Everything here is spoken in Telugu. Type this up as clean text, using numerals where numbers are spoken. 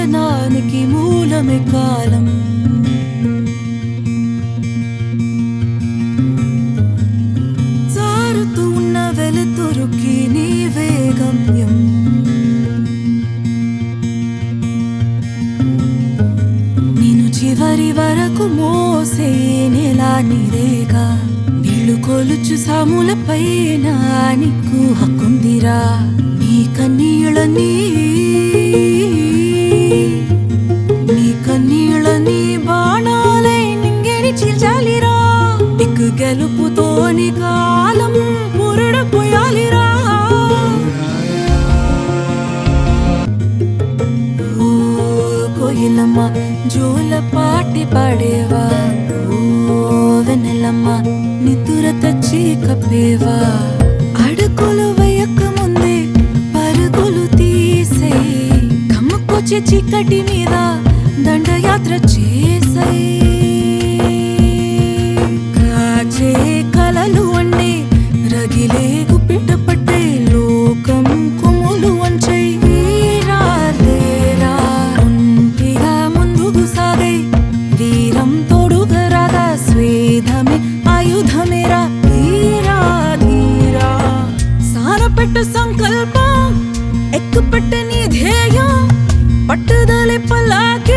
పయనానికి మూలమే కాలం. జారుతూ ఉన్న వెలుతురుకి నీవే గమ్యం. నేను చివరి వరకు మోసే నెలా నీరేగా. నీళ్లు కొలుచు సాములపైన నీకు హక్కుందిరా. నీ కన్నీళ్ళని బాణాలై నింగిని చీల్చాలిరా. ఇక్కు గెలుపుతోని కాలం పురుడపోయాలిరా. ఓ కోయిలమ్మ జోల పాటి పాడేవా. ఓ వెన్నెలమ్మ నిద్ర తెచ్చి కప్పేవా. అడుగులు వేయక ముందే పరుగులు తీసే. కమ్ముకొచ్చే చీకటి మీద దండయాత్ర చేసే. కాచే కలలు అన్నీ రగిలే గుప్పిట పట్టే. లోకం కుములు వంచే. వీరాలేరా ఒంటిగా ముందుకు సాగే. వీరం తోడుగా రాగా. స్వేదమే ఆయుధమేరా. ధీరా ధీరా సానపెట్టు సంకల్పం. ఎక్కుపెట్ట నీ ధ్యేయం. పట్టుదలే పల్లాకి